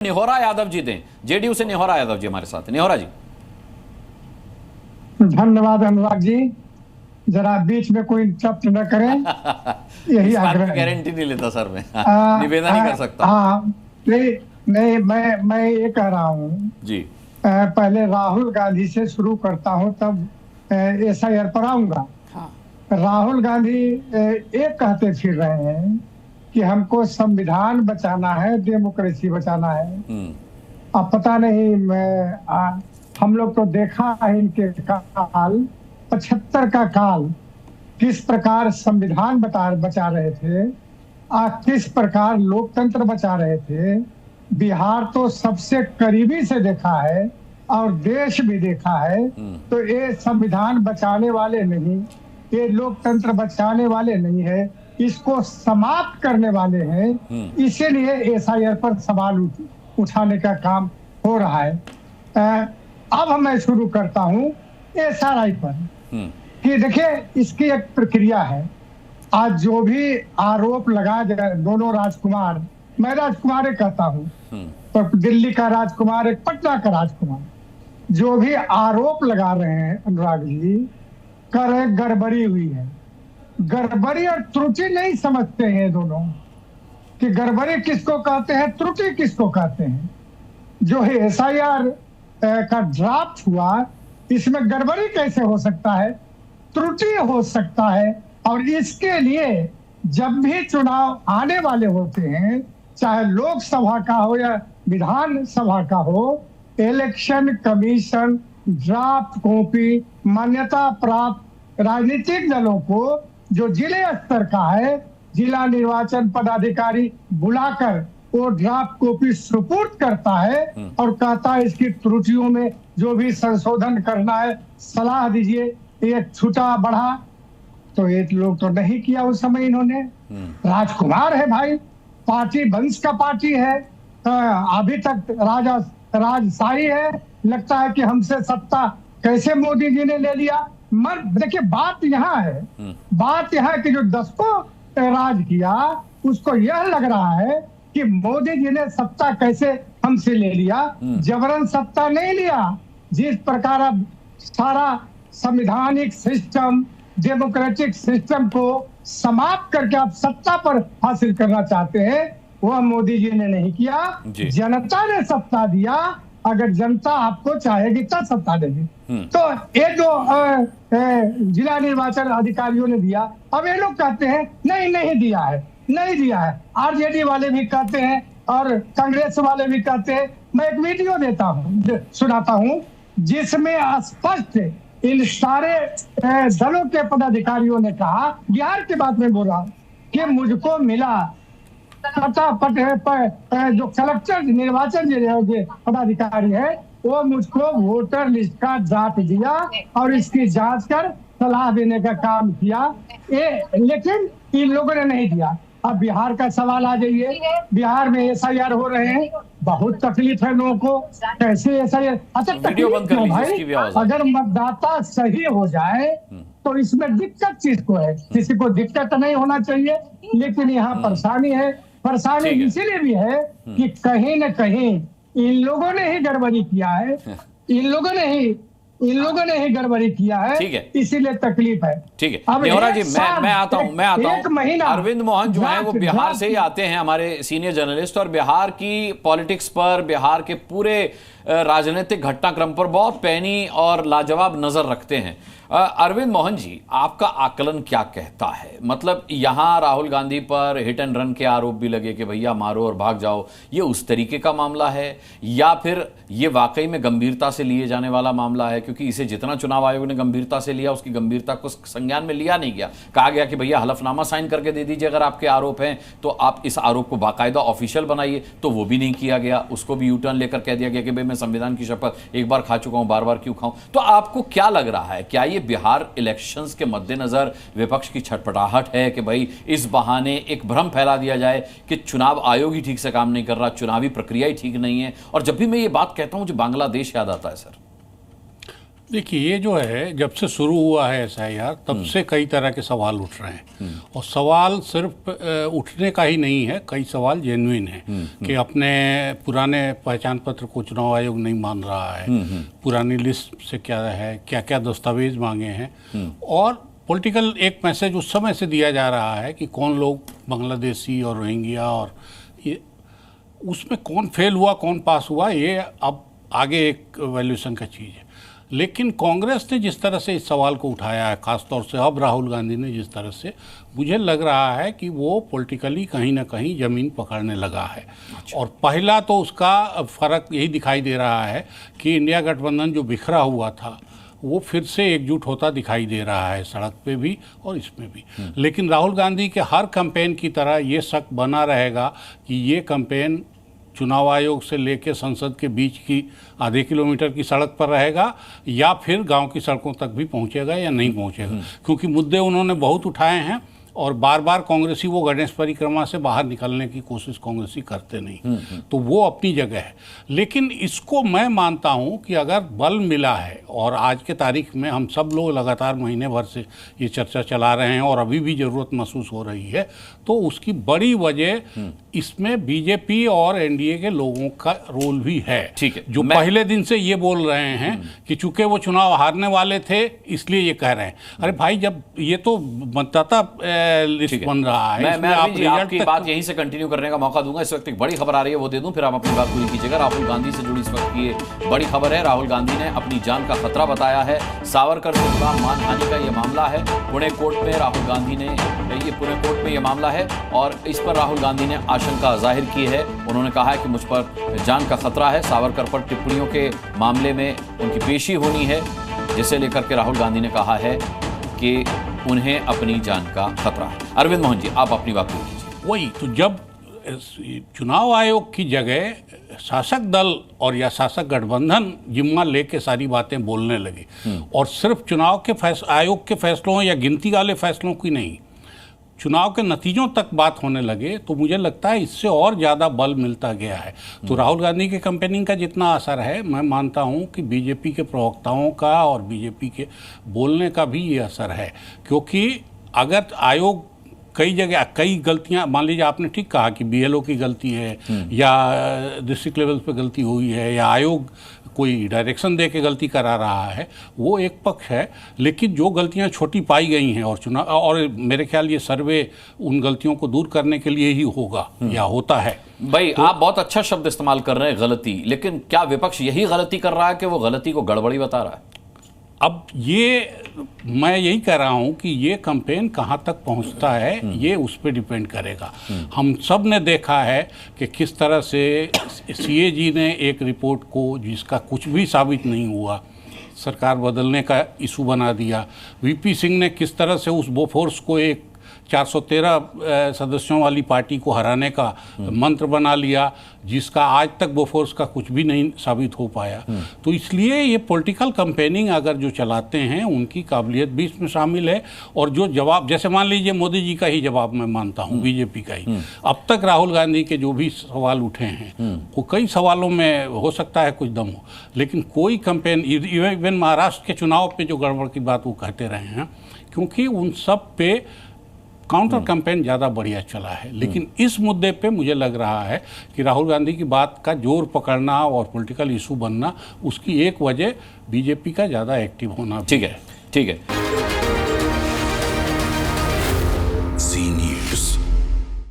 निहोरा यादव जी दें, जेडीयू से निहोरा यादव जी हमारे साथ। निहोरा जी। धन्यवाद अनुराग जी, जरा बीच में कोई इंटरप्ट न करें, यही आग्रह है। गारंटी नहीं लेता सर मैं, निवेदन नहीं कर सकता। हाँ, नहीं नहीं, मैं ये कह रहा हूँ जी। पहले राहुल गांधी से शुरू करता हूँ, तब एसआईआर पर आऊंगा। हाँ। राहुल गांधी एक कहते फिर रहे हैं कि हमको संविधान बचाना है, डेमोक्रेसी बचाना है। अब पता नहीं, हम लोग तो देखा है इनके काल 75 का काल किस प्रकार संविधान बचा रहे थे, किस प्रकार लोकतंत्र बचा रहे थे। बिहार तो सबसे करीबी से देखा है और देश भी देखा है। तो ये संविधान बचाने वाले नहीं, ये लोकतंत्र बचाने वाले नहीं है, इसको समाप्त करने वाले हैं। इसीलिए एसआईआर पर सवाल उठाने का काम हो रहा है। अब मैं शुरू करता हूँ एसआरआई पर कि देखिए, इसकी एक प्रक्रिया है। आज जो भी आरोप लगा दोनों राजकुमार, मैं राजकुमार कहता हूँ, तो दिल्ली का राजकुमार, एक पटना का राजकुमार, जो भी आरोप लगा रहे हैं अनुराग जी, कर गड़बड़ी हुई है। गड़बड़ी और त्रुटि नहीं समझते हैं दोनों कि गड़बड़ी किसको कहते हैं, त्रुटि किसको कहते हैं। जो है एसआईआर का ड्राफ्ट हुआ, इसमें गड़बड़ी कैसे हो सकता है, त्रुटि हो सकता है। और इसके लिए जब भी चुनाव आने वाले होते हैं, चाहे लोकसभा का हो या विधानसभा का हो, इलेक्शन कमीशन ड्राफ्ट कॉपी मान्यता प्राप्त राजनीतिक दलों को, जो जिले स्तर का है, जिला निर्वाचन पदाधिकारी बुलाकर वो ड्राफ्ट कॉपी सुपुर्द करता है और कहता है इसकी त्रुटियों में जो भी संशोधन करना है सलाह दीजिए, ये छूटा बढ़ा। तो ये लोग तो नहीं किया उस समय इन्होंने। राजकुमार है भाई, पार्टी वंश का पार्टी है, अभी तक राजशाही है, लगता है कि हमसे सत्ता कैसे मोदी जी ने ले लिया। देखिए, बात यहाँ है, बात यहाँ कि जो दशकों राज किया, उसको यह लग रहा है कि मोदी जी ने सत्ता कैसे हमसे ले लिया। जबरन सत्ता नहीं लिया। जिस प्रकार अब सारा संवैधानिक सिस्टम, डेमोक्रेटिक सिस्टम को समाप्त करके आप सत्ता पर हासिल करना चाहते हैं, वह मोदी जी ने नहीं किया। जनता ने सत्ता दिया। अगर जनता आपको चाहेगी तब सत्ता देगी। तो ये जो जिला निर्वाचन अधिकारियों ने दिया, अब ये लोग कहते हैं नहीं दिया है, नहीं दिया है। आरजेडी वाले भी कहते हैं और कांग्रेस वाले भी कहते हैं। मैं एक वीडियो देता हूँ, सुनाता हूँ, जिसमें स्पष्ट इन सारे दलों के पदाधिकारियों ने कहा, बिहार की बात में बोल रहा हूँ, कि मुझको मिला जो कलेक्टर निर्वाचन पदाधिकारी है, वो मुझको वोटर लिस्ट का ड्राफ्ट दिया और इसकी जांच कर सलाह देने का काम किया। लेकिन इन लोगों ने नहीं दिया। अब बिहार का सवाल आ जाइए, बिहार में एसआईआर हो रहे हैं, बहुत तकलीफ है लोगों को। कैसे एसआईआर? अच्छा, तकलीफ क्यों भाई? अगर मतदाता सही हो जाए तो इसमें दिक्कत किसको है? किसी को दिक्कत नहीं होना चाहिए, लेकिन यहाँ परेशानी है। परेशानी इसीलिए भी है कि कहीं न कहीं इन लोगों ने ही गड़बड़ी किया है, इन लोगों ने ही गड़बड़ी किया है, इसीलिए तकलीफ है। ठीक है निहोरा जी, मैं आता हूं। अरविंद मोहन जो है वो बिहार से ही आते हैं, हमारे सीनियर जर्नलिस्ट, और बिहार की पॉलिटिक्स पर, बिहार के पूरे राजनीतिक घटनाक्रम पर बहुत पैनी और लाजवाब नजर रखते हैं। अरविंद मोहन जी, आपका आकलन क्या कहता है? मतलब यहां राहुल गांधी पर हिट एंड रन के आरोप भी लगे कि भैया मारो और भाग जाओ, ये उस तरीके का मामला है या फिर ये वाकई में गंभीरता से लिए जाने वाला मामला है? क्योंकि इसे जितना चुनाव आयोग ने गंभीरता से लिया, उसकी गंभीरता को संज्ञान में लिया नहीं गया। कहा गया कि भैया हलफनामा साइन करके दे दीजिए अगर आपके आरोप हैं, तो आप इस आरोप को बाकायदा ऑफिशियल बनाइए, तो वो भी नहीं किया गया। उसको भी यूटर्न लेकर कह दिया गया कि भाई मैं संविधान की शपथ एक बार खा चुका हूं, बार बार क्यों खाऊं? तो आपको क्या लग रहा है, क्या ये बिहार इलेक्शंस के मद्देनजर विपक्ष की छटपटाहट है कि भाई इस बहाने एक भ्रम फैला दिया जाए कि चुनाव आयोग ही ठीक से काम नहीं कर रहा, चुनावी प्रक्रिया ही ठीक नहीं है? और जब भी मैं ये बात कहता हूं, मुझे बांग्लादेश याद आता है सर। देखिए, ये जो है जब से शुरू हुआ है SIR तब से कई तरह के सवाल उठ रहे हैं, और सवाल सिर्फ उठने का ही नहीं है, कई सवाल जेन्युइन है कि अपने पुराने पहचान पत्र को चुनाव आयोग नहीं मान रहा है, पुरानी लिस्ट से क्या है, क्या क्या दस्तावेज मांगे हैं, और पॉलिटिकल एक मैसेज उस समय से दिया जा रहा है कि कौन लोग बांग्लादेशी और रोहिंग्या, और ये उसमें कौन फेल हुआ कौन पास हुआ, ये अब आगे एक वैल्यूएशन का चीज़ है। लेकिन कांग्रेस ने जिस तरह से इस सवाल को उठाया है, ख़ासतौर से अब राहुल गांधी ने जिस तरह से, मुझे लग रहा है कि वो पॉलिटिकली कहीं ना कहीं ज़मीन पकड़ने लगा है। और पहला तो उसका फ़र्क यही दिखाई दे रहा है कि इंडिया गठबंधन जो बिखरा हुआ था वो फिर से एकजुट होता दिखाई दे रहा है, सड़क पे भी और इसमें भी। लेकिन राहुल गांधी के हर कैंपेन की तरह ये शक बना रहेगा कि ये कैंपेन चुनाव आयोग से लेकर संसद के बीच की आधे किलोमीटर की सड़क पर रहेगा, या फिर गांव की सड़कों तक भी पहुंचेगा या नहीं पहुंचेगा, क्योंकि मुद्दे उन्होंने बहुत उठाए हैं और बार बार कांग्रेसी वो गणेश परिक्रमा से बाहर निकलने की कोशिश कांग्रेसी करते नहीं, तो वो अपनी जगह है। लेकिन इसको मैं मानता हूं कि अगर बल मिला है, और आज के तारीख में हम सब लोग लगातार महीने भर से ये चर्चा चला रहे हैं और अभी भी ज़रूरत महसूस हो रही है, तो उसकी बड़ी वजह इसमें बीजेपी और एनडीए के लोगों का रोल भी है। ठीक है, जो पहले दिन से ये बोल रहे हैं कि चूंकि वो चुनाव हारने वाले थे इसलिए ये कह रहे हैं। अरे भाई, जब ये तो मतदाता लिस्ट बन रहा है, मैं आपकी बात यहीं से कंटिन्यू करने का मौका दूंगा। इस वक्त एक बड़ी खबर आ रही है, वो दे दूं, फिर आप अपनी बात पूरी कीजिएगा। राहुल गांधी से जुड़ी इस वक्त की बड़ी खबर है। राहुल गांधी ने अपनी जान का खतरा बताया है। सावरकर से जुड़ा मानहानि का ये मामला है। पुणे कोर्ट में राहुल गांधी ने पुणे कोर्ट में ये मामला है, और इस पर राहुल गांधी ने आशंका जाहिर की है। उन्होंने कहा है कि मुझ पर जान का खतरा है। सावरकर पर टिप्पणियों के मामले में उनकी पेशी होनी है, जिसे लेकर के राहुल गांधी ने कहा है कि उन्हें अपनी जान का खतरा है। अरविंद मोहन जी, आप अपनी बात पूरी कीजिए। वही तो, जब चुनाव आयोग की जगह शासक दल और या शासक गठबंधन जिम्मा लेके सारी बातें बोलने लगे, और सिर्फ चुनाव के आयोग के फैसलों या गिनती वाले फैसलों की नहीं, चुनाव के नतीजों तक बात होने लगे, तो मुझे लगता है इससे और ज़्यादा बल मिलता गया है। तो राहुल गांधी के कैंपेनिंग का जितना असर है, मैं मानता हूं कि बीजेपी के प्रवक्ताओं का और बीजेपी के बोलने का भी ये असर है। क्योंकि अगर आयोग कई जगह कई गलतियां, मान लीजिए आपने ठीक कहा कि BLO की गलती है या डिस्ट्रिक्ट लेवल पे गलती हुई है या आयोग कोई डायरेक्शन दे के गलती करा रहा है, वो एक पक्ष है। लेकिन जो गलतियां छोटी पाई गई हैं, और चुनाव, और मेरे ख्याल ये सर्वे उन गलतियों को दूर करने के लिए ही होगा या होता है। भाई, आप बहुत अच्छा शब्द इस्तेमाल कर रहे हैं, गलती, लेकिन क्या विपक्ष यही गलती कर रहा है कि वो गलती को गड़बड़ी बता रहा है? अब ये मैं यही कह रहा हूं कि ये कैंपेन कहाँ तक पहुंचता है ये उस पर डिपेंड करेगा। हम सब ने देखा है कि किस तरह से CAG ने एक रिपोर्ट को, जिसका कुछ भी साबित नहीं हुआ, सरकार बदलने का इशू बना दिया। VP सिंह ने किस तरह से उस बोफोर्स को एक 413 सदस्यों वाली पार्टी को हराने का मंत्र बना लिया, जिसका आज तक बोफोर्स का कुछ भी नहीं साबित हो पाया। तो इसलिए ये पॉलिटिकल कैंपेनिंग अगर जो चलाते हैं, उनकी काबिलियत भी इसमें शामिल है। और जो जवाब, जैसे मान लीजिए मोदी जी का ही जवाब मैं मानता हूँ, बीजेपी का ही। अब तक राहुल गांधी के जो भी सवाल उठे हैं, वो कई सवालों में हो सकता है कुछ दम हो, लेकिन कोई कैंपेन, इवन महाराष्ट्र के चुनाव पर जो गड़बड़ की बात वो कहते रहे हैं, क्योंकि उन सब पे काउंटर कैंपेन ज़्यादा बढ़िया चला है। लेकिन इस मुद्दे पे मुझे लग रहा है कि राहुल गांधी की बात का जोर पकड़ना और पॉलिटिकल इशू बनना, उसकी एक वजह बीजेपी का ज़्यादा एक्टिव होना। ठीक है, ठीक है।